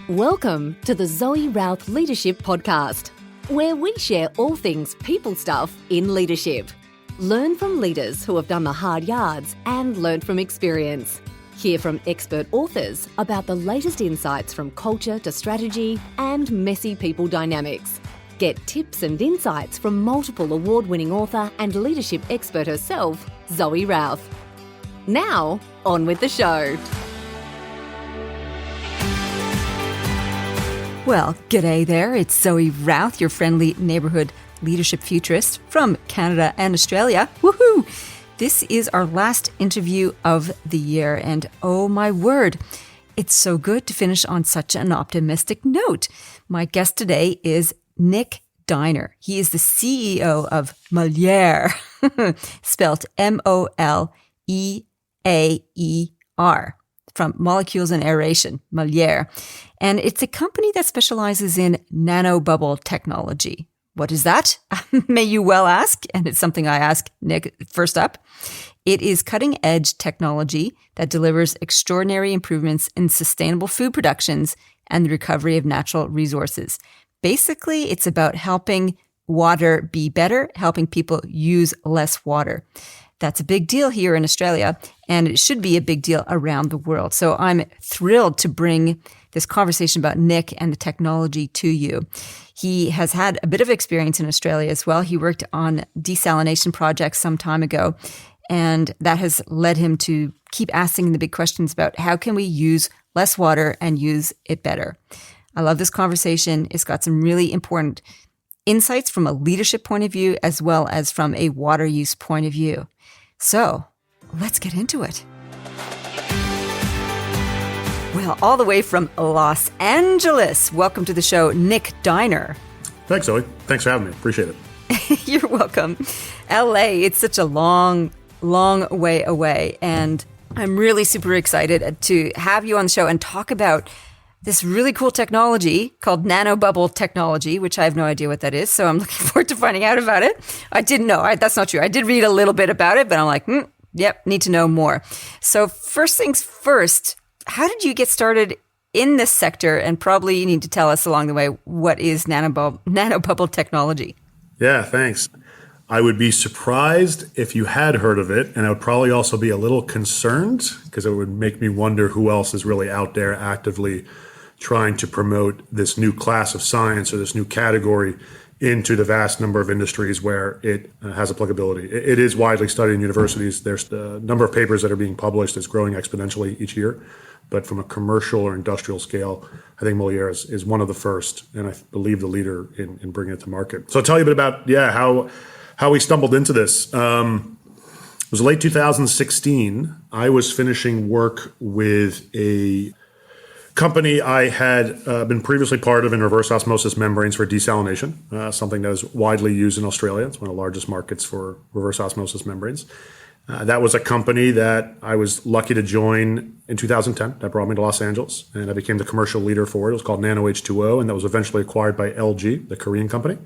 Welcome to the Zoe Routh Leadership Podcast, where we share all things people stuff in leadership. Learn from leaders who have done the hard yards and learn from experience. Hear from expert authors about the latest insights from culture to strategy and messy people dynamics. Get tips and insights from multiple award-winning author and leadership expert herself, Zoe Routh. Now, on with the show. Well, g'day there. It's Zoe Routh, your friendly neighborhood leadership futurist from Canada and Australia. Woohoo! This is our last interview of the year, and oh my word, it's so good to finish on such an optimistic note. My guest today is Nick Dyner. He is the CEO of Moleaer, spelled M-O-L-E-A-E-R, from molecules and aeration, Moleaer. And it's a company that specializes in nanobubble technology. What is that? May you well ask. And it's something I ask Nick first up. It is cutting-edge technology that delivers extraordinary improvements in sustainable food productions and the recovery of natural resources. Basically, it's about helping water be better, helping people use less water. That's a big deal here in Australia, and it should be a big deal around the world. So I'm thrilled to bring this conversation about Nick and the technology to you. He has had a bit of experience in Australia as well. He worked on desalination projects some time ago, and that has led him to keep asking the big questions about how can we use less water and use it better. I love this conversation. It's got some really important insights from a leadership point of view as well as from a water use point of view. So let's get into it. Well, all the way from Los Angeles, welcome to the show, Nick Dyner. Thanks, Zoe. Thanks for having me. Appreciate it. You're welcome. LA, it's such a long, long way away. And I'm really super excited to have you on the show and talk about this really cool technology called nanobubble technology, which I have no idea what that is. So I'm looking forward to finding out about it. I didn't know. That's not true. I did read a little bit about it, but I'm like, yep, need to know more. So first things first, how did you get started in this sector? And probably you need to tell us along the way, what is nanobubble technology? Yeah, thanks. I would be surprised if you had heard of it, and I would probably also be a little concerned because it would make me wonder who else is really out there actively trying to promote this new class of science or this new category into the vast number of industries where it has applicability. It is widely studied in universities. There's the number of papers that are being published is growing exponentially each year. But from a commercial or industrial scale, I think Moleaer is one of the first, and I believe the leader in bringing it to market. So I'll tell you a bit about how we stumbled into this. It was late 2016. I was finishing work with a company I had been previously part of in reverse osmosis membranes for desalination, something that is widely used in Australia. It's one of the largest markets for reverse osmosis membranes. That was a company that I was lucky to join in 2010. That brought me to Los Angeles, and I became the commercial leader for it. It was called Nano H2O, and that was eventually acquired by LG, the Korean company.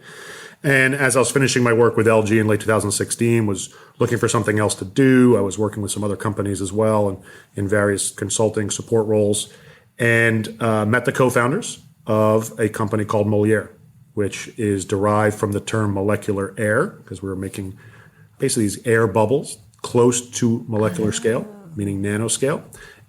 And as I was finishing my work with LG in late 2016, was looking for something else to do. I was working with some other companies as well and in various consulting support roles, and met the co-founders of a company called Moleaer, which is derived from the term molecular air, because we were making basically these air bubbles close to molecular scale, meaning nanoscale.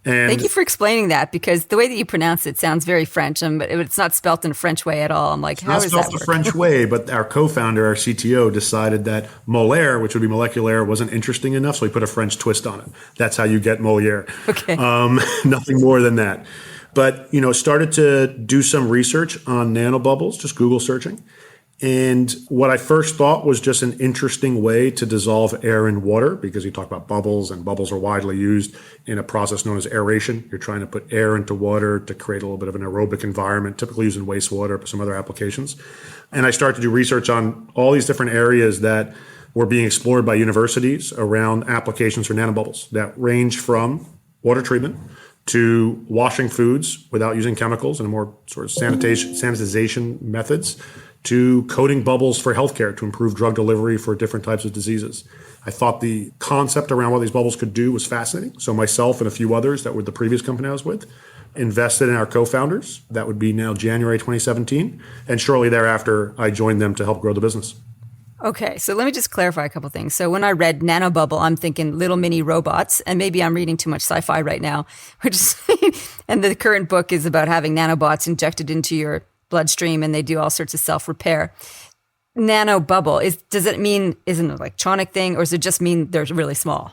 And thank you for explaining that, because the way that you pronounce it sounds very French, but it's not spelt in a French way at all. I'm like, how does that work? It's not spelt the French way, but our co-founder, our CTO, decided that Moleaer, which would be molecular, wasn't interesting enough, so he put a French twist on it. That's how you get Moleaer. Okay. Nothing more than that. But, started to do some research on nanobubbles, just Google searching. And what I first thought was just an interesting way to dissolve air in water, because you talk about bubbles, and bubbles are widely used in a process known as aeration. You're trying to put air into water to create a little bit of an aerobic environment, typically used in wastewater, but some other applications. And I started to do research on all these different areas that were being explored by universities around applications for nanobubbles that range from water treatment to washing foods without using chemicals and more sort of sanitization methods, to coating bubbles for healthcare to improve drug delivery for different types of diseases. I thought the concept around what these bubbles could do was fascinating. So myself and a few others that were the previous company I was with invested in our co-founders. That would be now January 2017. And shortly thereafter, I joined them to help grow the business. Okay, so let me just clarify a couple things. So when I read nanobubble, I'm thinking little mini robots, and maybe I'm reading too much sci-fi right now. And the current book is about having nanobots injected into your bloodstream, and they do all sorts of self-repair. Nanobubble, does it mean is an electronic thing, or does it just mean they're really small?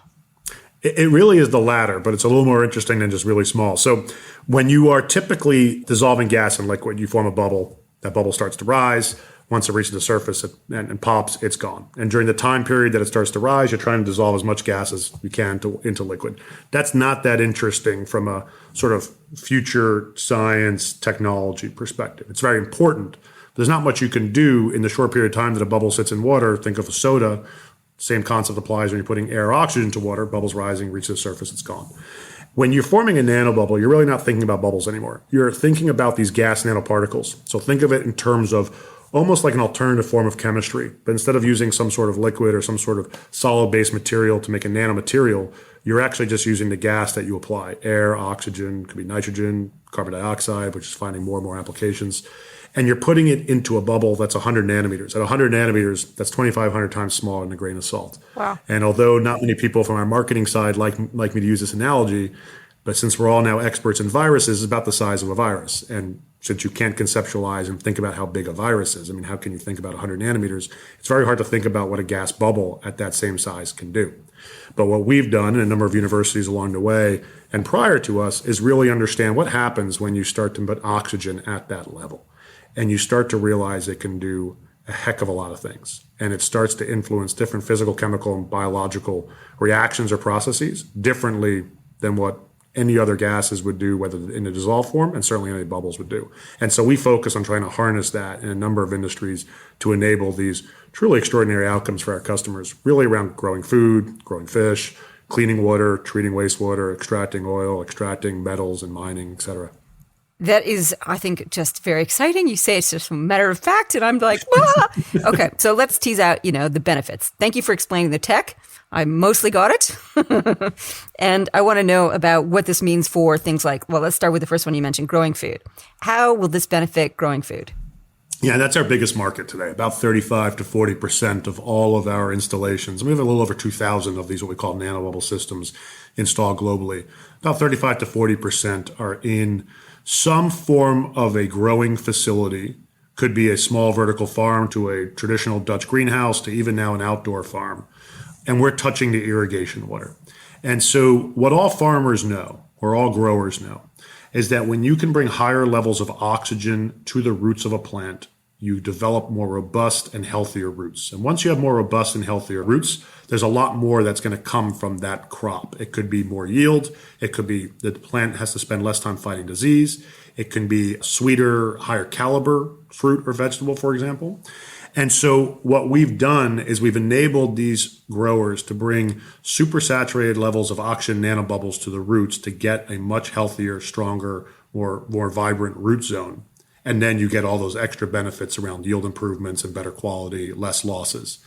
It really is the latter, but it's a little more interesting than just really small. So when you are typically dissolving gas in liquid, you form a bubble. That bubble starts to rise. Once it reaches the surface and pops, it's gone. And during the time period that it starts to rise, you're trying to dissolve as much gas as you can into liquid. That's not that interesting from a sort of future science technology perspective. It's very important. There's not much you can do in the short period of time that a bubble sits in water. Think of a soda. Same concept applies when you're putting air or oxygen into water. Bubbles rising, reach the surface, it's gone. When you're forming a nanobubble, you're really not thinking about bubbles anymore. You're thinking about these gas nanoparticles. So think of it in terms of almost like an alternative form of chemistry. But instead of using some sort of liquid or some sort of solid-based material to make a nanomaterial, you're actually just using the gas that you apply. Air, oxygen, could be nitrogen, carbon dioxide, which is finding more and more applications. And you're putting it into a bubble that's 100 nanometers. At 100 nanometers, that's 2,500 times smaller than a grain of salt. Wow. And although not many people from our marketing side like me to use this analogy, but since we're all now experts in viruses, it's about the size of a virus. And since you can't conceptualize and think about how big a virus is, I mean, how can you think about 100 nanometers? It's very hard to think about what a gas bubble at that same size can do. But what we've done in a number of universities along the way and prior to us is really understand what happens when you start to put oxygen at that level. And you start to realize it can do a heck of a lot of things. And it starts to influence different physical, chemical, and biological reactions or processes differently than what any other gases would do, whether in a dissolved form, and certainly any bubbles would do. And so we focus on trying to harness that in a number of industries to enable these truly extraordinary outcomes for our customers, really around growing food, growing fish, cleaning water, treating wastewater, extracting oil, extracting metals and mining, et cetera. That is, I think, just very exciting. You say it's just a matter of fact, and I'm like, ah! Okay, so let's tease out, the benefits. Thank you for explaining the tech. I mostly got it. And I want to know about what this means for things like, well, let's start with the first one you mentioned, growing food. How will this benefit growing food? Yeah, that's our biggest market today. About 35 to 40% of all of our installations. We have a little over 2,000 of these, what we call nanobubble systems installed globally. About 35 to 40% are in some form of a growing facility. Could be a small vertical farm to a traditional Dutch greenhouse to even now an outdoor farm. And we're touching the irrigation water. And so what all farmers know, or all growers know, is that when you can bring higher levels of oxygen to the roots of a plant, you develop more robust and healthier roots. And once you have more robust and healthier roots, there's a lot more that's going to come from that crop. It could be more yield. It could be that the plant has to spend less time fighting disease. It can be sweeter, higher caliber fruit or vegetable, for example. And so what we've done is we've enabled these growers to bring supersaturated levels of oxygen nanobubbles to the roots to get a much healthier, stronger, more vibrant root zone. And then you get all those extra benefits around yield improvements and better quality, less losses.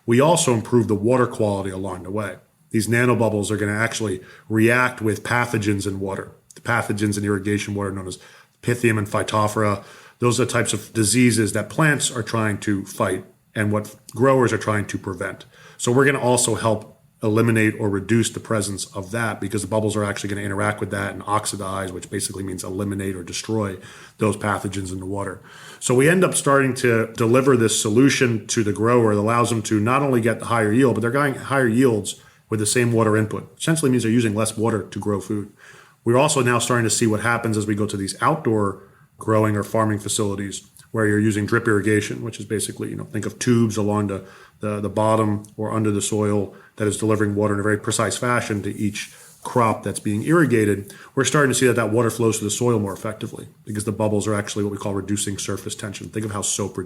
We also improve the water quality along the way. These nanobubbles are going to actually react with pathogens in water. The pathogens in irrigation water known as Pythium and Phytophthora. Those are the types of diseases that plants are trying to fight and what growers are trying to prevent. So we're going to also help eliminate or reduce the presence of that because the bubbles are actually going to interact with that and oxidize, which basically means eliminate or destroy those pathogens in the water. So we end up starting to deliver this solution to the grower that allows them to not only get the higher yield, but they're getting higher yields with the same water input. Essentially means they're using less water to grow food. We're also now starting to see what happens as we go to these outdoor growing or farming facilities where you're using drip irrigation, which is basically, think of tubes along the bottom or under the soil that is delivering water in a very precise fashion to each crop that's being irrigated. We're starting to see that water flows to the soil more effectively because the bubbles are actually what we call reducing surface tension. Think of how soap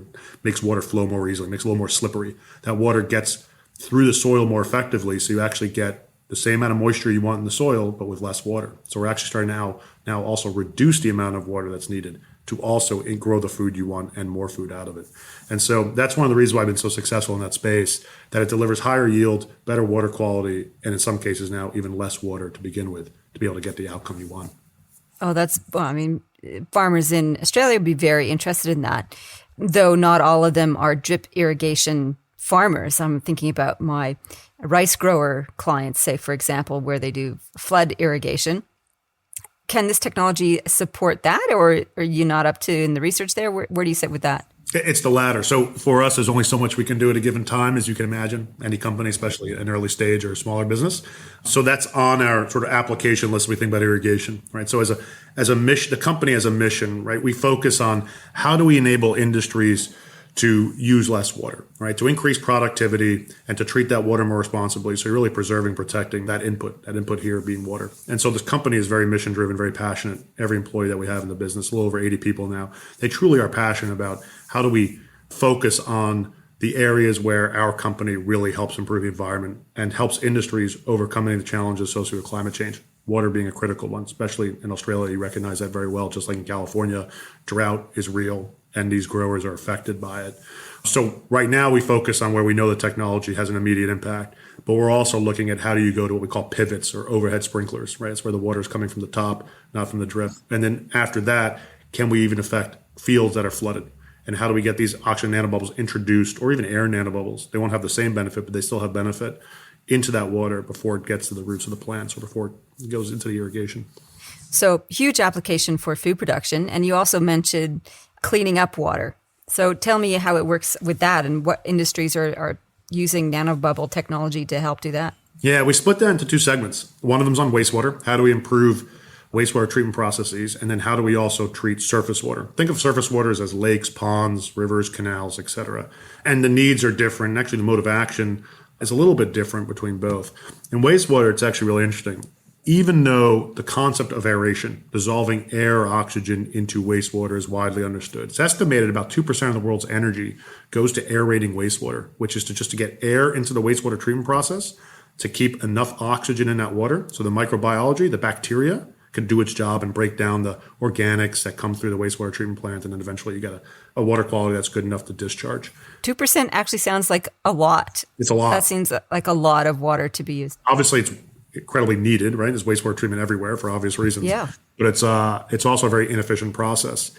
makes water flow more easily, makes it a little more slippery. That water gets through the soil more effectively, so you actually get the same amount of moisture you want in the soil, but with less water. So we're actually starting now also reduce the amount of water that's needed to also grow the food you want and more food out of it. And so that's one of the reasons why I've been so successful in that space, that it delivers higher yield, better water quality, and in some cases now even less water to begin with to be able to get the outcome you want. Oh, farmers in Australia would be very interested in that, though not all of them are drip irrigation farmers. I'm thinking about my rice grower clients, say, for example, where they do flood irrigation. Can this technology support that, or are you not up to in the research there? Where do you sit with that? It's the latter. So for us, there's only so much we can do at a given time, as you can imagine, any company, especially an early stage or a smaller business. So that's on our sort of application list. We think about irrigation, right? So as a mission, the company has a mission, right? We focus on how do we enable industries to use less water, right? To increase productivity and to treat that water more responsibly. So you're really preserving, protecting that input here being water. And so this company is very mission driven, very passionate. Every employee that we have in the business, a little over 80 people now, they truly are passionate about how do we focus on the areas where our company really helps improve the environment and helps industries overcome any of the challenges associated with climate change. Water being a critical one, especially in Australia, you recognize that very well. Just like in California, drought is real and these growers are affected by it. So right now we focus on where we know the technology has an immediate impact, but we're also looking at how do you go to what we call pivots or overhead sprinklers, right? It's where the water is coming from the top, not from the drip. And then after that, can we even affect fields that are flooded? And how do we get these oxygen nanobubbles introduced, or even air nanobubbles? They won't have the same benefit, but they still have benefit into that water before it gets to the roots of the plants or before it goes into the irrigation. So huge application for food production. And you also mentioned cleaning up water. So tell me how it works with that and what industries are using nanobubble technology to help do that. Yeah, we split that into two segments. One of them is on wastewater. How do we improve wastewater treatment processes? And then how do we also treat surface water? Think of surface waters as lakes, ponds, rivers, canals, etc. And the needs are different. Actually, the mode of action is a little bit different between both. In wastewater, it's actually really interesting. Even though the concept of aeration, dissolving air or oxygen into wastewater, is widely understood, it's estimated about 2% of the world's energy goes to aerating wastewater, which is to get air into the wastewater treatment process to keep enough oxygen in that water so the microbiology, the bacteria, can do its job and break down the organics that come through the wastewater treatment plant. And then eventually you get a water quality that's good enough to discharge. 2% actually sounds like a lot. It's a lot. That seems like a lot of water to be used. Obviously, it's incredibly needed, right? There's wastewater treatment everywhere for obvious reasons. Yeah. But it's also a very inefficient process.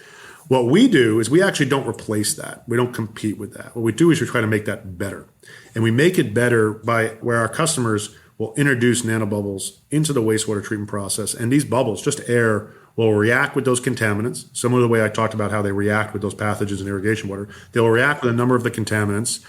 What we do is we actually don't replace that. We don't compete with that. What we do is we try to make that better. And we make it better by where our customers will introduce nanobubbles into the wastewater treatment process. And these bubbles, just air, will react with those contaminants, similar to the way I talked about how they react with those pathogens in irrigation water. They'll react with a number of the contaminants.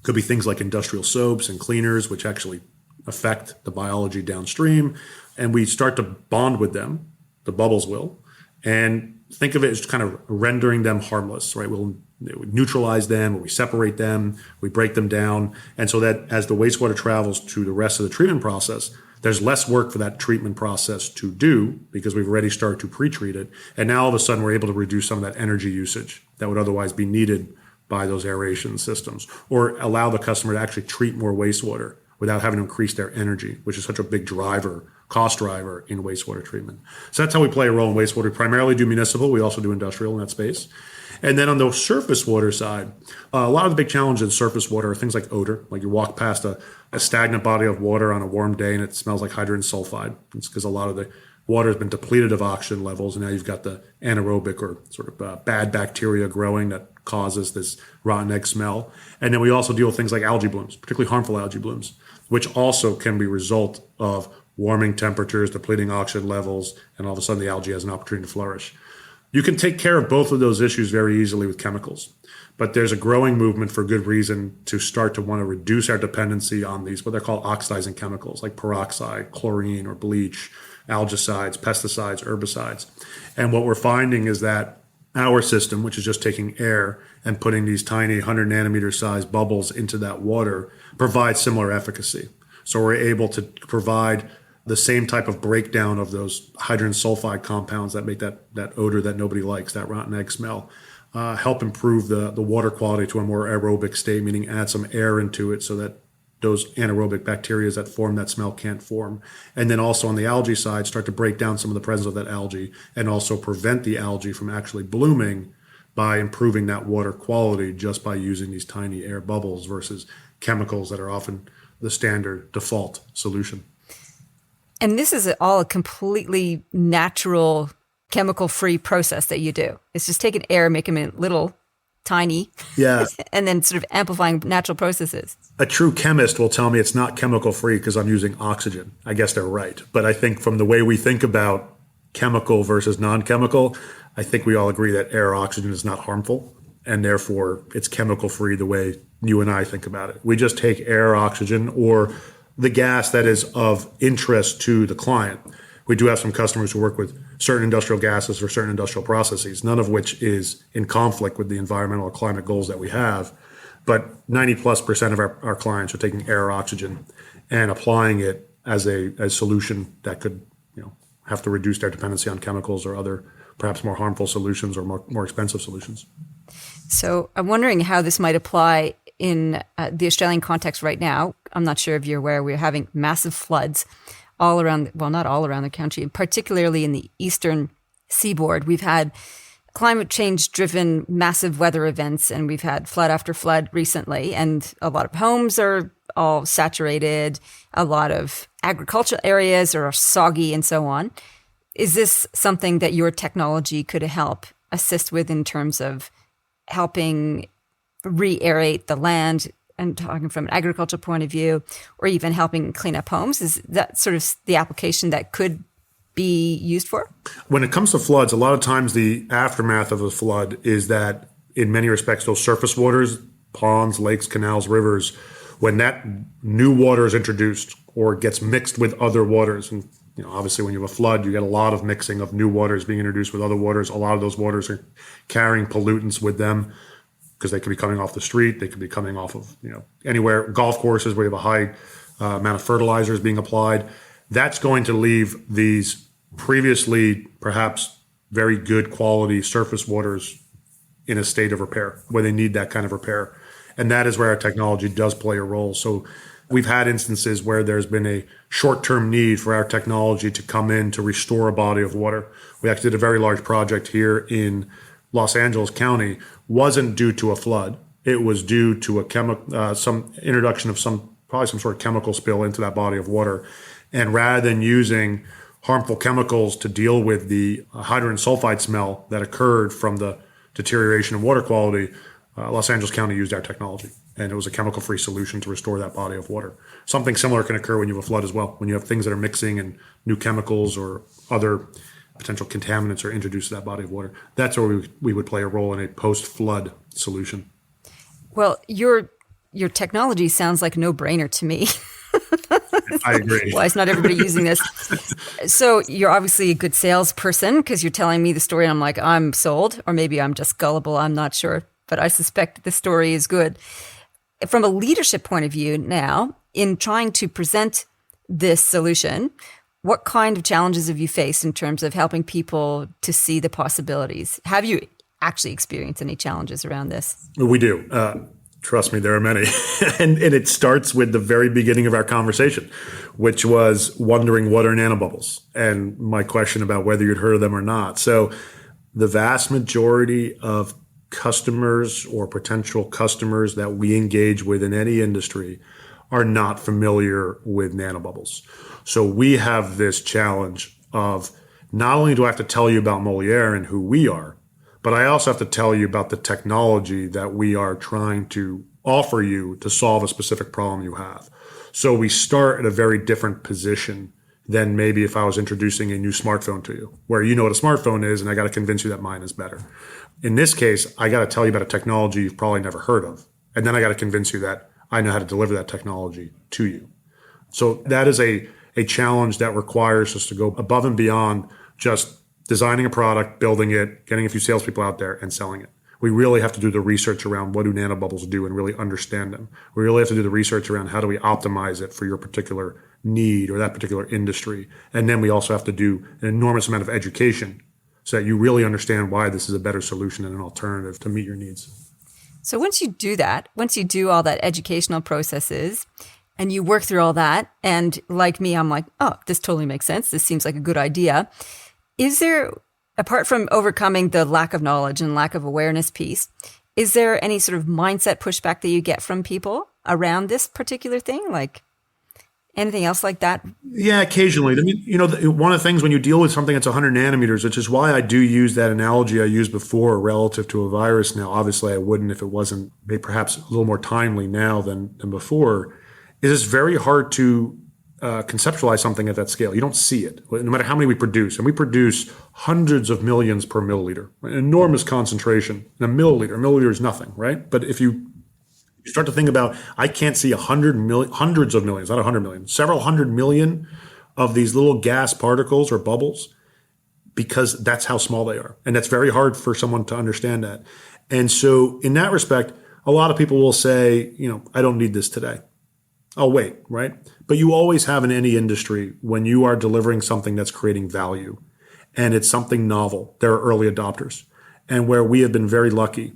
Could be things like industrial soaps and cleaners, which actually affect the biology downstream. And we start to bond with them, the bubbles will, and think of it as kind of rendering them harmless, right? We neutralize them, or we separate them, we break them down. And so that as the wastewater travels to the rest of the treatment process, there's less work for that treatment process to do because we've already started to pre-treat it. And now all of a sudden we're able to reduce some of that energy usage that would otherwise be needed by those aeration systems, or allow the customer to actually treat more wastewater without having to increase their energy, which is such a big cost driver in wastewater treatment. So that's how we play a role in wastewater. We primarily do municipal. We also do industrial in that space. And then on the surface water side, a lot of the big challenges in surface water are things like odor. Like you walk past a stagnant body of water on a warm day and it smells like hydrogen sulfide. It's because a lot of the water has been depleted of oxygen levels, and now you've got the anaerobic or sort of bad bacteria growing that causes this rotten egg smell. And then we also deal with things like algae blooms, particularly harmful algae blooms, which also can be a result of warming temperatures, depleting oxygen levels, and all of a sudden the algae has an opportunity to flourish. You can take care of both of those issues very easily with chemicals, but there's a growing movement for good reason to start to want to reduce our dependency on these, what they're called oxidizing chemicals like peroxide, chlorine, or bleach, algicides, pesticides, herbicides. And what we're finding is that our system, which is just taking air and putting these tiny 100 nanometer size bubbles into that water, provides similar efficacy. So we're able to provide the same type of breakdown of those hydrogen sulfide compounds that make that odor that nobody likes, that rotten egg smell, help improve the water quality to a more aerobic state, meaning add some air into it so that those anaerobic bacteria that form that smell can't form. And then also on the algae side, start to break down some of the presence of that algae and also prevent the algae from actually blooming by improving that water quality just by using these tiny air bubbles versus chemicals that are often the standard default solution. And this is all a completely natural chemical-free process that you do. It's just taking air, making it little, tiny, Yeah. and then sort of amplifying natural processes. A true chemist will tell me it's not chemical free because I'm using oxygen. I guess they're right. But I think from the way we think about chemical versus non-chemical, I think we all agree that air oxygen is not harmful, and therefore it's chemical free the way you and I think about it. We just take air, oxygen, or the gas that is of interest to the client. We do have some customers who work with certain industrial gases or certain industrial processes, none of which is in conflict with the environmental or climate goals that we have. But 90+% of our clients are taking air or oxygen and applying it as a solution that could, have to reduce their dependency on chemicals or other perhaps more harmful solutions or more expensive solutions. So I'm wondering how this might apply in the Australian context right now. I'm not sure if you're aware, we're having massive floods all around, well, not all around the country, particularly in the eastern seaboard. We've had climate change driven massive weather events, and we've had flood after flood recently, and a lot of homes are all saturated. A lot of agricultural areas are soggy and so on. Is this something that your technology could help assist with in terms of helping re-aerate the land, and talking from an agricultural point of view, or even helping clean up homes? Is that sort of the application that could be used for? When it comes to floods, a lot of times the aftermath of a flood is that in many respects, those surface waters, ponds, lakes, canals, rivers, when that new water is introduced or gets mixed with other waters, and obviously when you have a flood, you get a lot of mixing of new waters being introduced with other waters. A lot of those waters are carrying pollutants with them because they could be coming off the street. They could be coming off of, anywhere, golf courses where you have a high amount of fertilizers being applied. That's going to leave these previously perhaps very good quality surface waters in a state of repair, where they need that kind of repair. And that is where our technology does play a role. So we've had instances where there's been a short-term need for our technology to come in to restore a body of water. We actually did a very large project here in Los Angeles County. Wasn't due to a flood. It was due to a some introduction of probably some sort of chemical spill into that body of water. And rather than using harmful chemicals to deal with the hydrogen sulfide smell that occurred from the deterioration of water quality, Los Angeles County used our technology, and it was a chemical-free solution to restore that body of water. Something similar can occur when you have a flood as well, when you have things that are mixing and new chemicals or other potential contaminants are introduced to that body of water. That's where we would play a role in a post-flood solution. Well, your technology sounds like a no-brainer to me. I agree. Why is not everybody using this? So you're obviously a good salesperson because you're telling me the story and I'm like, I'm sold, or maybe I'm just gullible. I'm not sure, but I suspect the story is good. From a leadership point of view now, in trying to present this solution, what kind of challenges have you faced in terms of helping people to see the possibilities? Have you actually experienced any challenges around this? We do. Trust me, there are many. and it starts with the very beginning of our conversation, which was wondering what are nanobubbles, and my question about whether you'd heard of them or not. So the vast majority of customers or potential customers that we engage with in any industry are not familiar with nanobubbles. So we have this challenge of not only do I have to tell you about Moleaer and who we are, but I also have to tell you about the technology that we are trying to offer you to solve a specific problem you have. So we start at a very different position than maybe if I was introducing a new smartphone to you, where you know what a smartphone is and I got to convince you that mine is better. In this case, I got to tell you about a technology you've probably never heard of. And then I got to convince you that I know how to deliver that technology to you. So that is a challenge that requires us to go above and beyond just designing a product, building it, getting a few salespeople out there and selling it. We really have to do the research around what do nanobubbles do and really understand them. We really have to do the research around how do we optimize it for your particular need or that particular industry. And then we also have to do an enormous amount of education so that you really understand why this is a better solution and an alternative to meet your needs. So once you do that, once you do all that educational processes and you work through all that, and like me, I'm like, oh, this totally makes sense. This seems like a good idea. Is there, apart from overcoming the lack of knowledge and lack of awareness piece, is there any sort of mindset pushback that you get from people around this particular thing? Like, Anything else like that? Yeah, occasionally. I mean, one of the things when you deal with something that's 100 nanometers, which is why I do use that analogy I used before relative to a virus now. Obviously, I wouldn't if it wasn't maybe perhaps a little more timely now than before, is it's very hard to conceptualize something at that scale. You don't see it, no matter how many we produce. And we produce hundreds of millions per milliliter, right? An enormous concentration. In a milliliter is nothing, right? But if you start to think about, I can't see hundreds of millions, not 100 million, several hundred million of these little gas particles or bubbles, because that's how small they are. And that's very hard for someone to understand that. And so in that respect, a lot of people will say, I don't need this today. I'll wait, right? But you always have in any industry, when you are delivering something that's creating value and it's something novel, there are early adopters. And where we have been very lucky,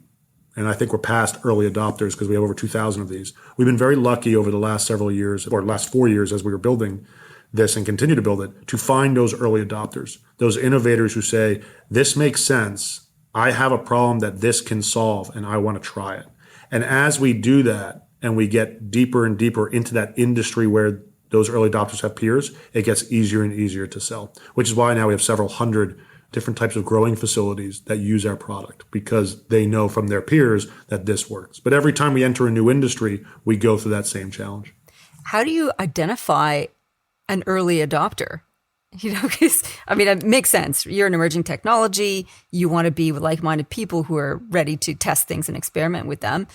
and I think we're past early adopters because we have over 2,000 of these. We've been very lucky over the last several years, or last 4 years as we were building this and continue to build it, to find those early adopters, those innovators who say, this makes sense. I have a problem that this can solve and I want to try it. And as we do that and we get deeper and deeper into that industry where those early adopters have peers, it gets easier and easier to sell, which is why now we have several hundred different types of growing facilities that use our product because they know from their peers that this works. But every time we enter a new industry, we go through that same challenge. How do you identify an early adopter? Because, it makes sense. You're an emerging technology. You want to be with like-minded people who are ready to test things and experiment with them.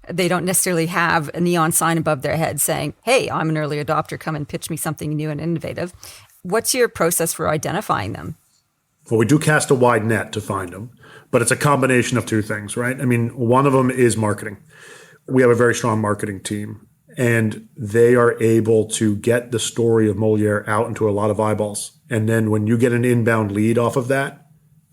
They don't necessarily have a neon sign above their head saying, hey, I'm an early adopter. Come and pitch me something new and innovative. What's your process for identifying them? Well, we do cast a wide net to find them, but it's a combination of two things, right? One of them is marketing. We have a very strong marketing team, and they are able to get the story of Moleaer out into a lot of eyeballs. And then when you get an inbound lead off of that,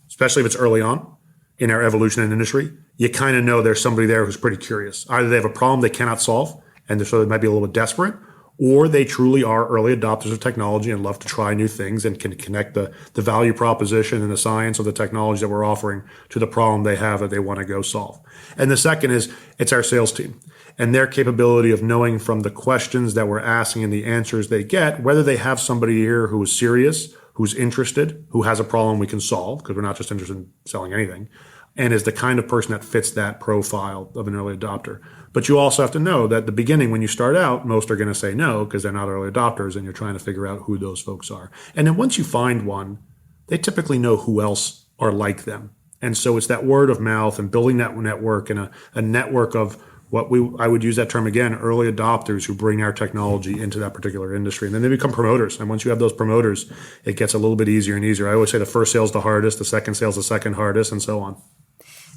especially if it's early on in our evolution in industry, you kind of know there's somebody there who's pretty curious. Either they have a problem they cannot solve, and so they might be a little bit desperate, or they truly are early adopters of technology and love to try new things and can connect the value proposition and the science of the technology that we're offering to the problem they have that they want to go solve. And the second is it's our sales team and their capability of knowing from the questions that we're asking and the answers they get, whether they have somebody here who is serious, who's interested, who has a problem we can solve, because we're not just interested in selling anything, and is the kind of person that fits that profile of an early adopter. But you also have to know that at the beginning, when you start out, most are going to say no because they're not early adopters and you're trying to figure out who those folks are. And then once you find one, they typically know who else are like them. And so it's that word of mouth and building that network and a network of I would use that term again, early adopters who bring our technology into that particular industry. And then they become promoters. And once you have those promoters, it gets a little bit easier and easier. I always say the first sale is the hardest, the second sale is the second hardest, and so on.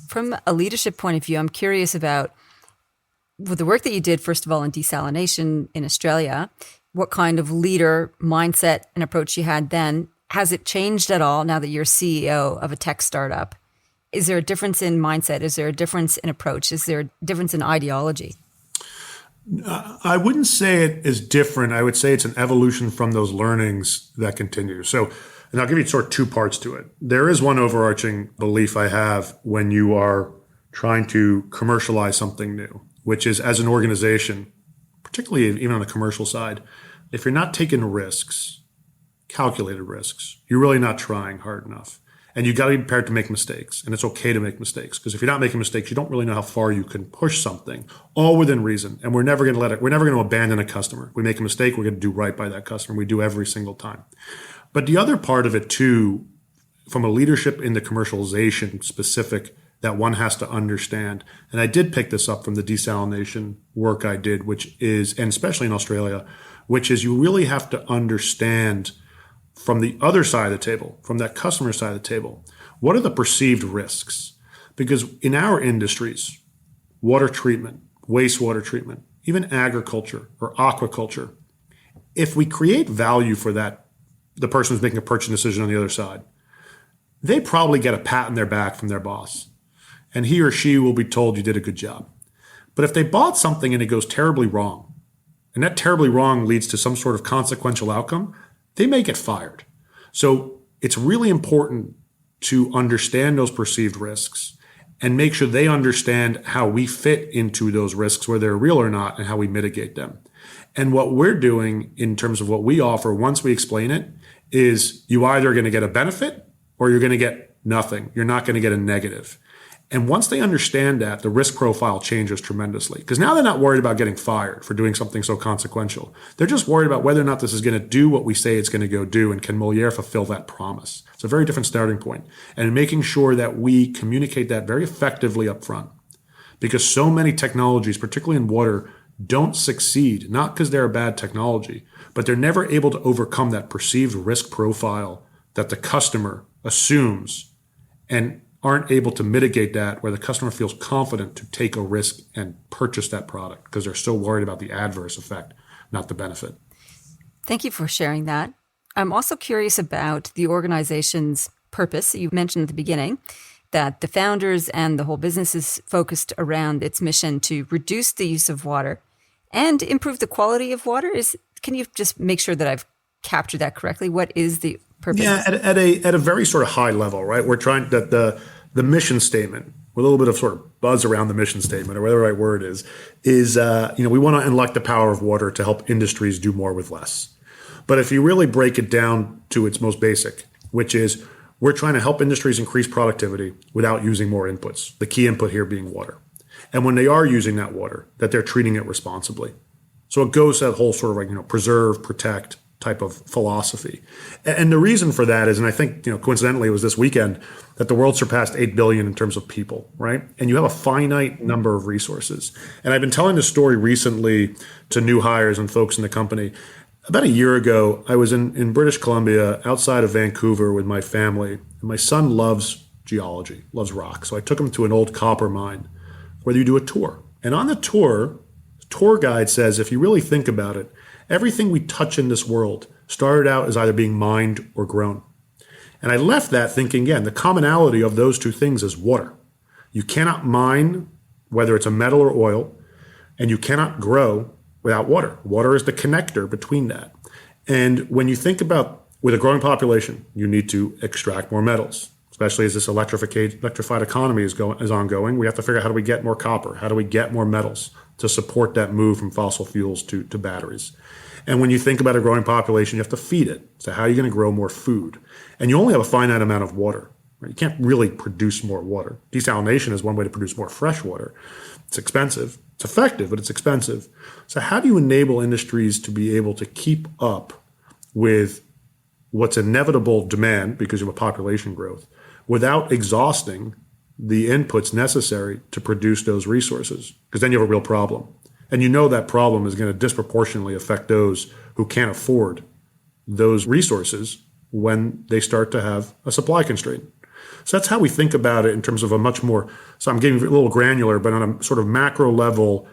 From a leadership point of view, I'm curious about with the work that you did, first of all, in desalination in Australia, what kind of leader mindset and approach you had then. Has it changed at all now that you're CEO of a tech startup? Is there a difference in mindset? Is there a difference in approach? Is there a difference in ideology? I wouldn't say it is different. I would say it's an evolution from those learnings that continue. And I'll give you sort of two parts to it. There is one overarching belief I have when you are trying to commercialize something new, which is as an organization, particularly even on the commercial side, if you're not taking risks, calculated risks, you're really not trying hard enough. And you got to be prepared to make mistakes. And it's okay to make mistakes because if you're not making mistakes, you don't really know how far you can push something, all within reason. And we're never going to abandon a customer. We make a mistake, we're going to do right by that customer. We do every single time. But the other part of it too, from a leadership in the commercialization specific that one has to understand, and I did pick this up from the desalination work I did, which is, and especially in Australia, which is you really have to understand from the other side of the table, from that customer side of the table, what are the perceived risks? Because in our industries, water treatment, wastewater treatment, even agriculture or aquaculture, if we create value for that, the person who's making a purchase decision on the other side, they probably get a pat on their back from their boss. And he or she will be told you did a good job. But if they bought something and it goes terribly wrong, and that terribly wrong leads to some sort of consequential outcome, they may get fired. So it's really important to understand those perceived risks and make sure they understand how we fit into those risks, whether they're real or not, and how we mitigate them. And what we're doing in terms of what we offer, once we explain it, is you either are going to get a benefit or you're going to get nothing. You're not going to get a negative. And once they understand that, the risk profile changes tremendously. Because now they're not worried about getting fired for doing something so consequential. They're just worried about whether or not this is going to do what we say it's going to go do, and can Moleaer fulfill that promise. It's a very different starting point. And making sure that we communicate that very effectively up front. Because so many technologies, particularly in water, don't succeed, not because they're a bad technology, but they're never able to overcome that perceived risk profile that the customer assumes, and aren't able to mitigate that, where the customer feels confident to take a risk and purchase that product because they're so worried about the adverse effect, not the benefit. Thank you for sharing that. I'm also curious about the organization's purpose. You mentioned at the beginning that the founders and the whole business is focused around its mission to reduce the use of water and improve the quality of water. Can you just make sure that I've captured that correctly? What is the purpose? Yeah, at a very sort of high level, right? We're trying that the mission statement, with a little bit of sort of buzz around the mission statement, or whatever the right word is we want to unlock the power of water to help industries do more with less. But if you really break it down to its most basic, which is we're trying to help industries increase productivity without using more inputs, the key input here being water. And when they are using that water, that they're treating it responsibly. So it goes to that whole sort of like, preserve, protect type of philosophy. And the reason for that is, and I think, coincidentally, it was this weekend that the world surpassed 8 billion in terms of people, right? And you have a finite number of resources. And I've been telling this story recently to new hires and folks in the company. About a year ago, I was in British Columbia, outside of Vancouver with my family. And my son loves geology, loves rock. So I took him to an old copper mine where you do a tour. And on the tour guide says, if you really think about it, everything we touch in this world started out as either being mined or grown. And I left that thinking, again, the commonality of those two things is water. You cannot mine, whether it's a metal or oil, and you cannot grow without water. Water is the connector between that. And when you think about, with a growing population, you need to extract more metals, especially as this electrified economy is ongoing. We have to figure out how do we get more copper? How do we get more metals to support that move from fossil fuels to batteries? And when you think about a growing population, you have to feed it. So how are you going to grow more food? And you only have a finite amount of water. Right? You can't really produce more water. Desalination is one way to produce more fresh water. It's expensive. It's effective, but it's expensive. So how do you enable industries to be able to keep up with what's inevitable demand because of a population growth without exhausting the inputs necessary to produce those resources? Because then you have a real problem. And that problem is going to disproportionately affect those who can't afford those resources when they start to have a supply constraint. So that's how we think about it in terms of a much more, so I'm getting a little granular, but on a sort of macro level,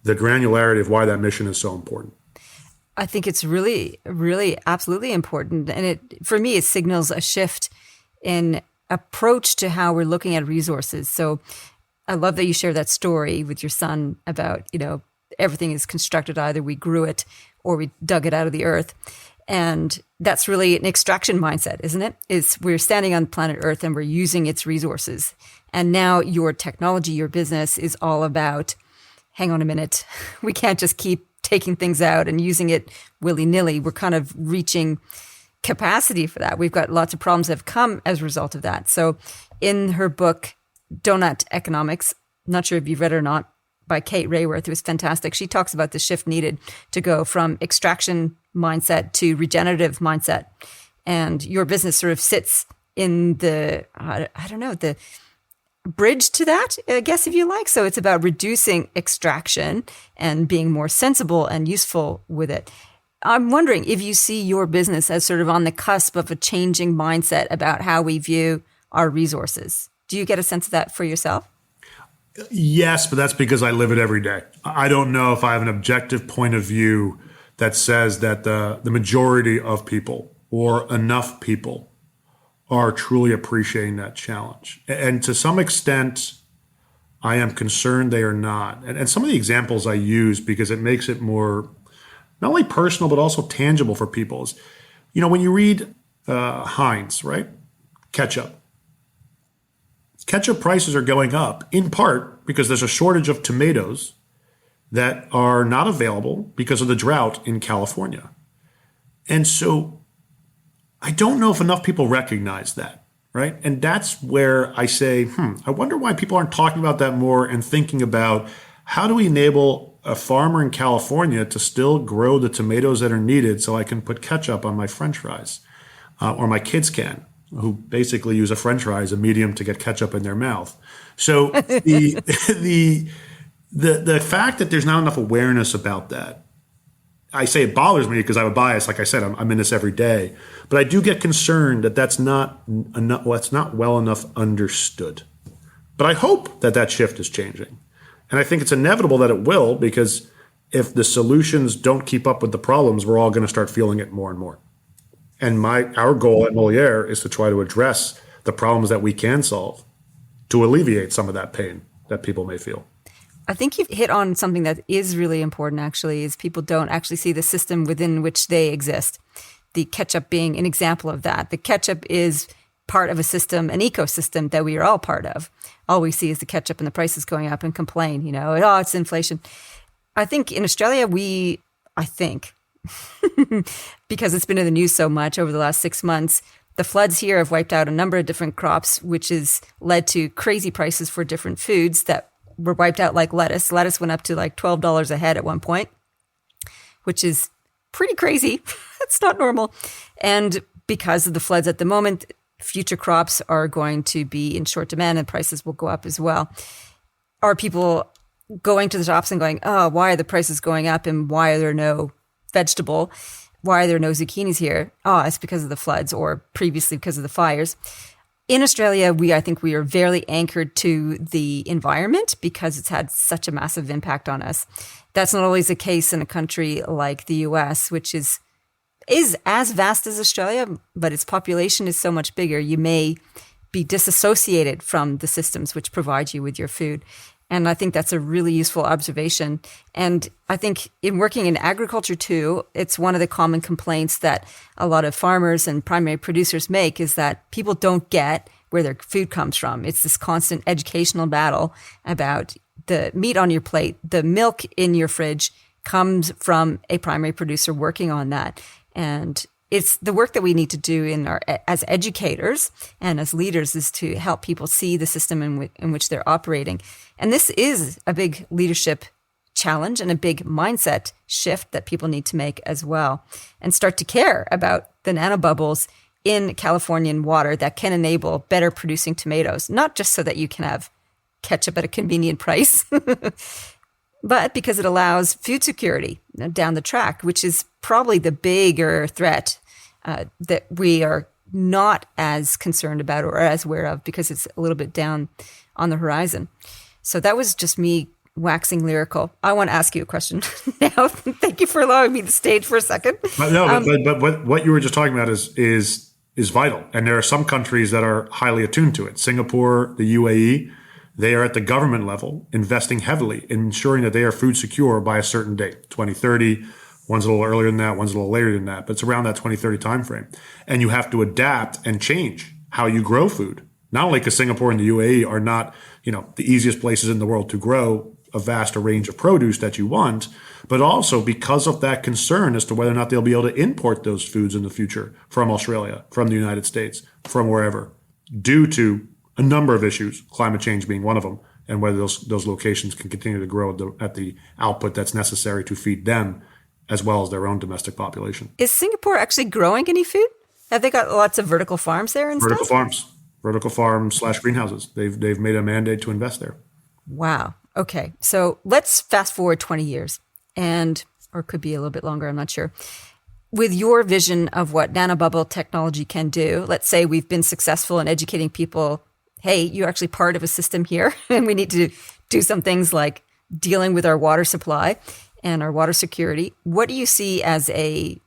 the granularity of why that mission is so important. I think it's really, really absolutely important. And for me, it signals a shift in approach to how we're looking at resources. So I love that you share that story with your son about, everything is constructed, either we grew it or we dug it out of the earth. And that's really an extraction mindset, isn't it? We're standing on planet Earth and we're using its resources. And now your technology, your business is all about, hang on a minute, we can't just keep taking things out and using it willy-nilly. We're kind of reaching capacity for that. We've got lots of problems that have come as a result of that. So in her book, Donut Economics, not sure if you've read it or not, by Kate Rayworth, it was fantastic. She talks about the shift needed to go from extraction mindset to regenerative mindset. And your business sort of sits in the bridge to that, I guess, if you like. So it's about reducing extraction and being more sensible and useful with it. I'm wondering if you see your business as sort of on the cusp of a changing mindset about how we view our resources. Do you get a sense of that for yourself? Yes, but that's because I live it every day. I don't know if I have an objective point of view that says that the majority of people or enough people are truly appreciating that challenge. And to some extent, I am concerned they are not. And some of the examples I use, because it makes it more not only personal, but also tangible for people, is, when you read Heinz, right? Ketchup prices are going up in part because there's a shortage of tomatoes that are not available because of the drought in California. And so I don't know if enough people recognize that, right? And that's where I say, I wonder why people aren't talking about that more and thinking about how do we enable a farmer in California to still grow the tomatoes that are needed so I can put ketchup on my French fries, or my kids can, who basically use a French fry as a medium to get ketchup in their mouth. So the fact that there's not enough awareness about that, I say it bothers me because I have a bias. Like I said, I'm in this every day, but I do get concerned that that's not well enough understood. But I hope that shift is changing. And I think it's inevitable that it will, because if the solutions don't keep up with the problems, we're all going to start feeling it more and more. And our goal at Moleaer is to try to address the problems that we can solve to alleviate some of that pain that people may feel. I think you've hit on something that is really important, actually, is people don't actually see the system within which they exist. The ketchup being an example of that. The ketchup is part of a system, an ecosystem that we are all part of. All we see is the ketchup and the prices going up and complain, it's inflation. I think in Australia, because it's been in the news so much over the last 6 months, the floods here have wiped out a number of different crops, which has led to crazy prices for different foods that were wiped out, like lettuce. Lettuce went up to like $12 a head at one point, which is pretty crazy. That's not normal. And because of the floods at the moment, future crops are going to be in short demand and prices will go up as well. Are people going to the shops and going, oh, why are the prices going up and why are there no vegetable? Why are there no zucchinis here? Oh, it's because of the floods, or previously because of the fires. In Australia, I think we are very anchored to the environment because it's had such a massive impact on us. That's not always the case in a country like the US, which is as vast as Australia, but its population is so much bigger. You may be disassociated from the systems which provide you with your food. And I think that's a really useful observation. And I think in working in agriculture too, it's one of the common complaints that a lot of farmers and primary producers make is that people don't get where their food comes from. It's this constant educational battle about the meat on your plate, the milk in your fridge comes from a primary producer working on that. And it's the work that we need to do as educators and as leaders is to help people see the system in which they're operating. And this is a big leadership challenge and a big mindset shift that people need to make as well, and start to care about the nanobubbles in Californian water that can enable better producing tomatoes, not just so that you can have ketchup at a convenient price, but because it allows food security down the track, which is probably the bigger threat that we are not as concerned about or as aware of because it's a little bit down on the horizon. So that was just me waxing lyrical. I want to ask you a question now. Thank you for allowing me the stage for a second. But what you were just talking about is vital. And there are some countries that are highly attuned to it. Singapore, the UAE, they are at the government level investing heavily in ensuring that they are food secure by a certain date, 2030. One's a little earlier than that, one's a little later than that, but it's around that 2030 timeframe. And you have to adapt and change how you grow food. Not only because Singapore and the UAE are not, the easiest places in the world to grow a vast range of produce that you want, but also because of that concern as to whether or not they'll be able to import those foods in the future from Australia, from the United States, from wherever, due to a number of issues, climate change being one of them, and whether those locations can continue to grow at the output that's necessary to feed them as well as their own domestic population. Is Singapore actually growing any food? Have they got lots of vertical farms there and vertical farms / greenhouses. They've made a mandate to invest there. Wow. Okay. So let's fast forward 20 years or it could be a little bit longer. I'm not sure. With your vision of what nanobubble technology can do, let's say we've been successful in educating people, hey, you're actually part of a system here and we need to do some things like dealing with our water supply and our water security. What do you see as a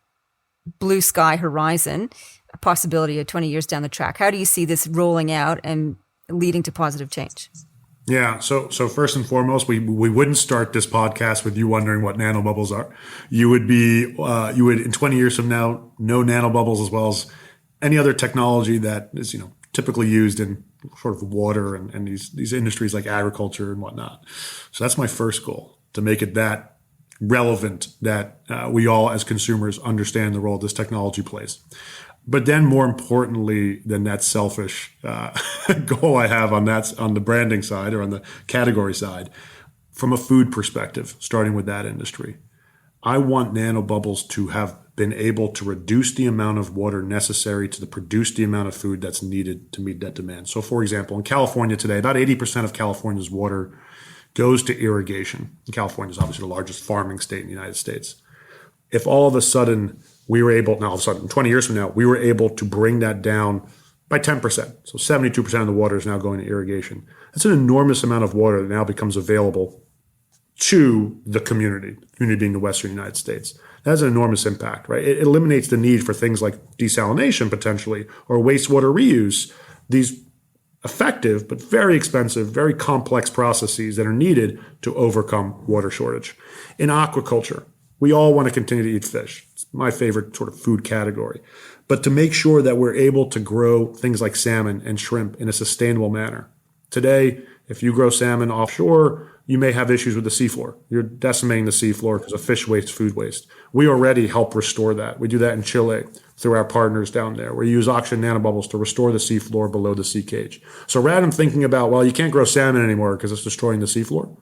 blue sky horizon, a possibility of 20 years down the track? How do you see this rolling out and leading to positive change? Yeah. So first and foremost, we wouldn't start this podcast with you wondering what nanobubbles are. You would in 20 years from now know nanobubbles as well as any other technology that is, typically used in sort of water and these industries like agriculture and whatnot. So that's my first goal. to make it that relevant that we all as consumers understand the role this technology plays. But then more importantly than that selfish goal I have on the branding side or on the category side, from a food perspective, starting with that industry, I want nanobubbles to have been able to reduce the amount of water necessary to produce the amount of food that's needed to meet that demand. So for example, in California today, about 80% of California's water goes to irrigation. California is obviously the largest farming state in the United States. If all of a sudden we were able, now all of a sudden 20 years from now, we were able to bring that down by 10%. So 72% of the water is now going to irrigation. That's an enormous amount of water that now becomes available to the community being the Western United States. That has an enormous impact, right? It eliminates the need for things like desalination potentially or wastewater reuse, these effective but very expensive, very complex processes that are needed to overcome water shortage. In aquaculture, we all want to continue to eat fish. It's my favorite sort of food category. But to make sure that we're able to grow things like salmon and shrimp in a sustainable manner. Today, if you grow salmon offshore, you may have issues with the seafloor. You're decimating the seafloor because of fish waste, food waste. We already help restore that. We do that in Chile through our partners down there. We use oxygen nanobubbles to restore the seafloor below the sea cage. So rather than thinking about, well, you can't grow salmon anymore because it's destroying the seafloor,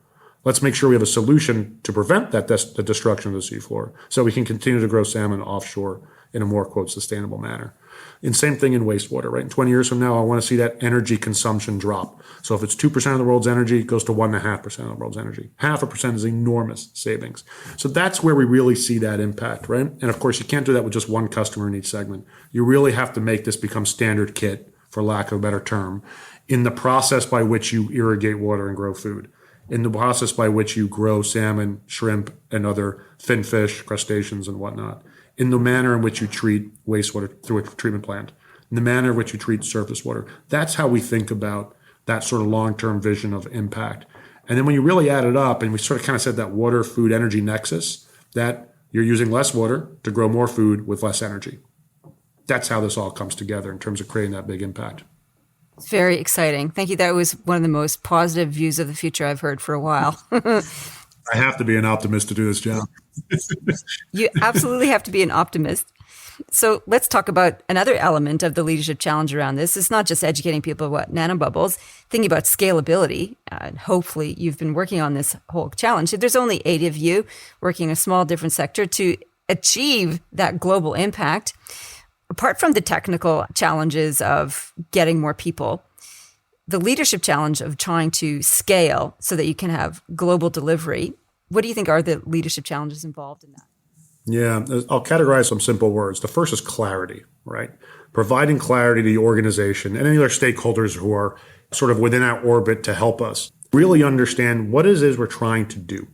let's make sure we have a solution to prevent the destruction of the seafloor so we can continue to grow salmon offshore in a more, quote, sustainable manner. And same thing in wastewater, right? In 20 years from now, I want to see that energy consumption drop. So if it's 2% of the world's energy, it goes to 1.5% of the world's energy. 0.5% is enormous savings. So that's where we really see that impact, right? And of course, you can't do that with just one customer in each segment. You really have to make this become standard kit, for lack of a better term, in the process by which you irrigate water and grow food, in the process by which you grow salmon, shrimp, and other fin fish, crustaceans, and whatnot, in the manner in which you treat wastewater through a treatment plant, in the manner in which you treat surface water. That's how we think about that sort of long-term vision of impact. And then when you really add it up, and we sort of kind of said that water, food, energy nexus, that you're using less water to grow more food with less energy. That's how this all comes together in terms of creating that big impact. It's very exciting. Thank you. That was one of the most positive views of the future I've heard for a while. I have to be an optimist to do this job. You absolutely have to be an optimist. So let's talk about another element of the leadership challenge around this. It's not just educating people about nanobubbles, thinking about scalability. And hopefully you've been working on this whole challenge. There's only 8 of you working in a small different sector to achieve that global impact. Apart from the technical challenges of getting more people, the leadership challenge of trying to scale so that you can have global delivery, what do you think are the leadership challenges involved in that? Yeah, I'll categorize some simple words. The first is clarity, right? Providing clarity to the organization and any other stakeholders who are sort of within our orbit to help us really understand what it is we're trying to do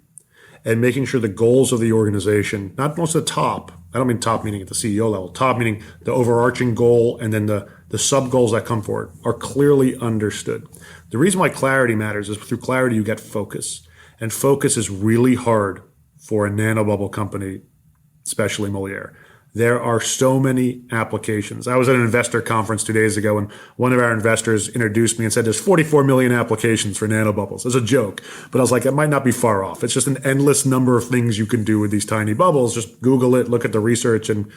and making sure the goals of the organization, not most of the top, I don't mean top meaning at the CEO level, top meaning the overarching goal and then the sub goals that come for it are clearly understood. The reason why clarity matters is through clarity you get focus. And focus is really hard for a nanobubble company, especially Moleaer. There are so many applications. I was at an investor conference 2 days ago, and one of our investors introduced me and said there's 44 million applications for nanobubbles. It's a joke, but I was like, it might not be far off. It's just an endless number of things you can do with these tiny bubbles. Just Google it, look at the research, and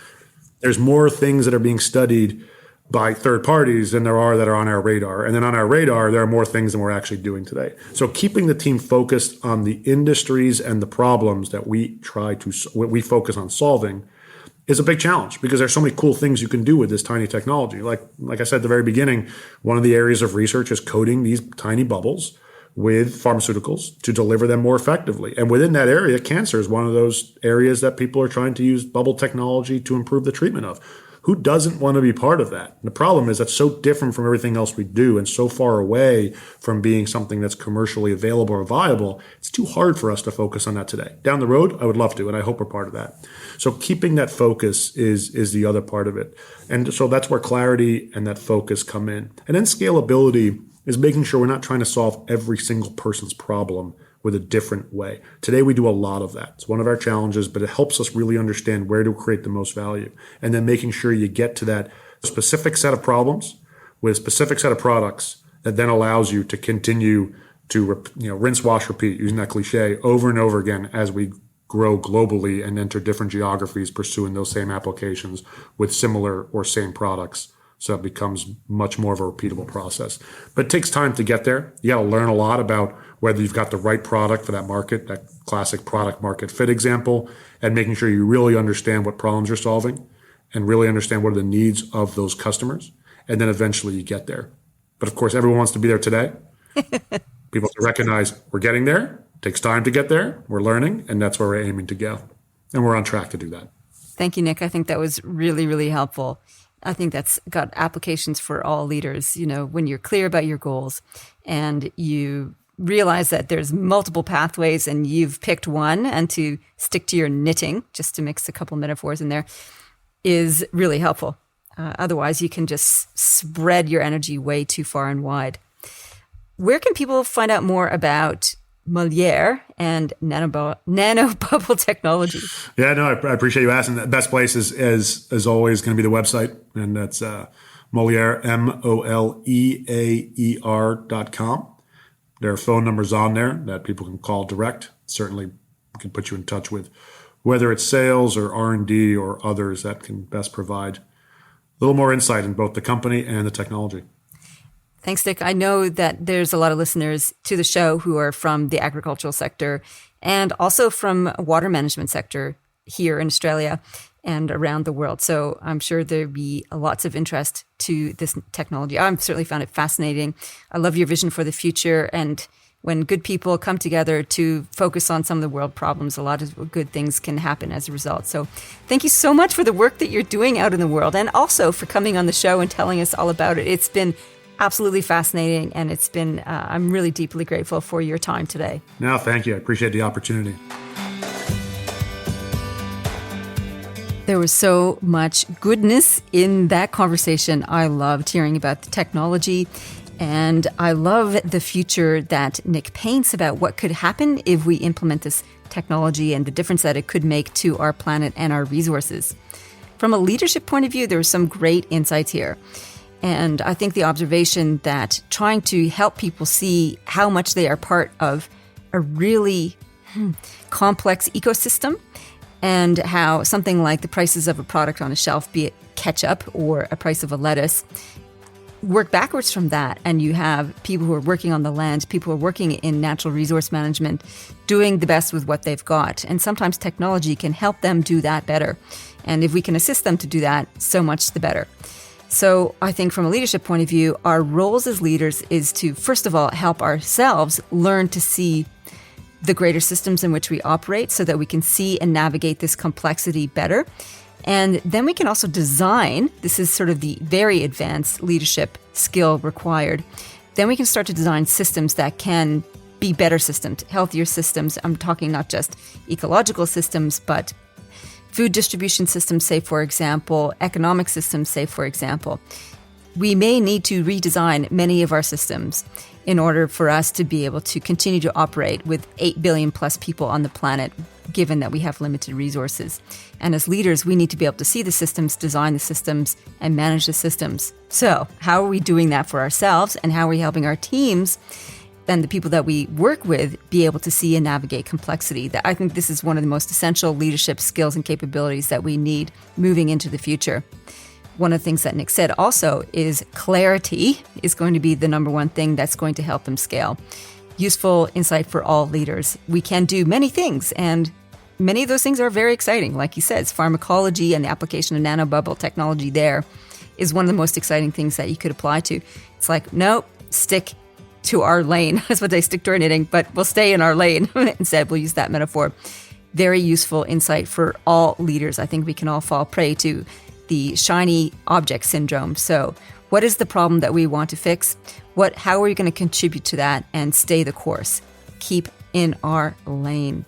there's more things that are being studied by third parties than there are that are on our radar. And then on our radar, there are more things than we're actually doing today. So keeping the team focused on the industries and the problems that we focus on solving is a big challenge because there's so many cool things you can do with this tiny technology. Like I said at the very beginning, one of the areas of research is coating these tiny bubbles with pharmaceuticals to deliver them more effectively. And within that area, cancer is one of those areas that people are trying to use bubble technology to improve the treatment of. Who doesn't want to be part of that? And the problem is that's so different from everything else we do and so far away from being something that's commercially available or viable. It's too hard for us to focus on that today. Down the road, I would love to, and I hope we're part of that. So keeping that focus is the other part of it. And so that's where clarity and that focus come in. And then scalability is making sure we're not trying to solve every single person's problem with a different way. Today, we do a lot of that. It's one of our challenges, but it helps us really understand where to create the most value. And then making sure you get to that specific set of problems with a specific set of products that then allows you to continue to rinse, wash, repeat, using that cliche over and over again as we grow globally and enter different geographies pursuing those same applications with similar or same products. So it becomes much more of a repeatable process. But it takes time to get there. You got to learn a lot about whether you've got the right product for that market, that classic product market fit example, and making sure you really understand what problems you're solving and really understand what are the needs of those customers. And then eventually you get there. But of course, everyone wants to be there today. People have to recognize we're getting there. It takes time to get there. We're learning, and that's where we're aiming to go. And we're on track to do that. Thank you, Nick. I think that was really, really helpful. I think that's got applications for all leaders. When you're clear about your goals and you realize that there's multiple pathways and you've picked one, and to stick to your knitting, just to mix a couple metaphors in there, is really helpful. Otherwise, you can just spread your energy way too far and wide. Where can people find out more about Moleaer and nano bubble technology? Yeah, no, I appreciate you asking. The best place is always going to be the website, and that's Moleaer, MOLEAER.com. There are phone numbers on there that people can call direct. Certainly can put you in touch with whether it's sales or R&D or others that can best provide a little more insight in both the company and the technology. Thanks, Nick. I know that there's a lot of listeners to the show who are from the agricultural sector and also from water management sector here in Australia and around the world. So I'm sure there'd be lots of interest to this technology. I've certainly found it fascinating. I love your vision for the future. And when good people come together to focus on some of the world problems, a lot of good things can happen as a result. So thank you so much for the work that you're doing out in the world, and also for coming on the show and telling us all about it. It's been absolutely fascinating, and it's been, I'm really deeply grateful for your time today. No, thank you. I appreciate the opportunity. There was so much goodness in that conversation. I loved hearing about the technology, and I love the future that Nick paints about what could happen if we implement this technology and the difference that it could make to our planet and our resources. From a leadership point of view, there were some great insights here. And I think the observation that trying to help people see how much they are part of a really complex ecosystem, and how something like the prices of a product on a shelf, be it ketchup or a price of a lettuce, work backwards from that. And you have people who are working on the land, people who are working in natural resource management, doing the best with what they've got. And sometimes technology can help them do that better. And if we can assist them to do that, so much the better. So I think from a leadership point of view, our roles as leaders is to, first of all, help ourselves learn to see the greater systems in which we operate so that we can see and navigate this complexity better. And then we can also design, this is sort of the very advanced leadership skill required, then we can start to design systems that can be better systems, healthier systems. I'm talking not just ecological systems, but food distribution systems, say, for example, economic systems, say, for example. We may need to redesign many of our systems in order for us to be able to continue to operate with 8 billion plus people on the planet, given that we have limited resources. And as leaders, we need to be able to see the systems, design the systems, and manage the systems. So how are we doing that for ourselves, and how are we helping our teams and the people that we work with be able to see and navigate complexity? That I think this is one of the most essential leadership skills and capabilities that we need moving into the future. One of the things that Nick said also is clarity is going to be the number one thing that's going to help them scale. Useful insight for all leaders. We can do many things, and many of those things are very exciting. Like he says, pharmacology and the application of nanobubble technology there is one of the most exciting things that you could apply to. It's like, no, stick to our lane. That's what they stick to our knitting, but we'll stay in our lane. Instead, we'll use that metaphor. Very useful insight for all leaders. I think we can all fall prey to the shiny object syndrome. So what is the problem that we want to fix? How are we going to contribute to that and stay the course? Keep in our lane.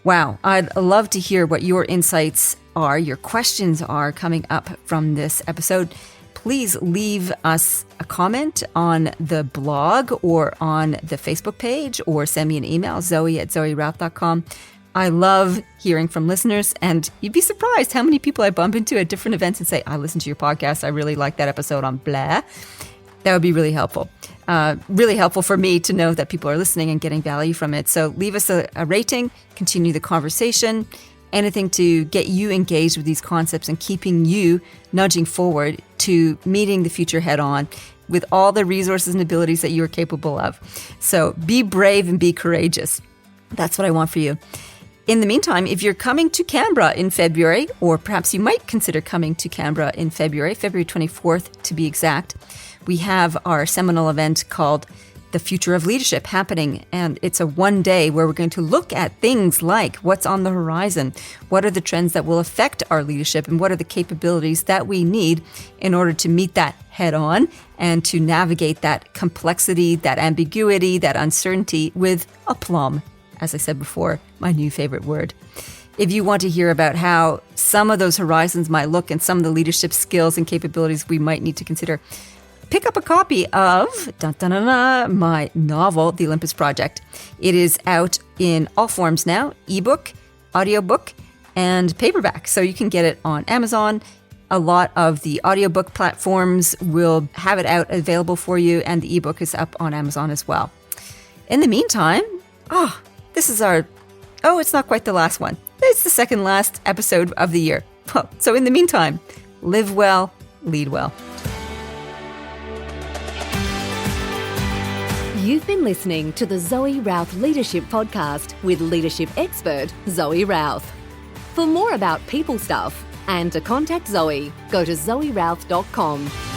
Wow. I'd love to hear what your insights are, your questions are coming up from this episode. Please leave us a comment on the blog or on the Facebook page, or send me an email, zoe@zoerouth.com. I love hearing from listeners, and you'd be surprised how many people I bump into at different events and say, I listened to your podcast. I really like that episode on blah. That would be really helpful. Really helpful for me to know that people are listening and getting value from it. So leave us a rating, continue the conversation, anything to get you engaged with these concepts and keeping you nudging forward to meeting the future head on with all the resources and abilities that you are capable of. So be brave and be courageous. That's what I want for you. In the meantime, if you're coming to Canberra in February, or perhaps you might consider coming to Canberra in February 24th to be exact, we have our seminal event called The Future of Leadership happening. And it's a one day where we're going to look at things like what's on the horizon, what are the trends that will affect our leadership, and what are the capabilities that we need in order to meet that head on and to navigate that complexity, that ambiguity, that uncertainty with aplomb. As I said before, my new favorite word. If you want to hear about how some of those horizons might look and some of the leadership skills and capabilities we might need to consider, pick up a copy of my novel, The Olympus Project. It is out in all forms now, ebook, audiobook, and paperback. So you can get it on Amazon. A lot of the audiobook platforms will have it out available for you, and the ebook is up on Amazon as well. In the meantime, it's not quite the last one. It's the second last episode of the year. So in the meantime, live well, lead well. You've been listening to the Zoe Routh Leadership Podcast with leadership expert Zoe Routh. For more about people stuff and to contact Zoe, go to zoerouth.com.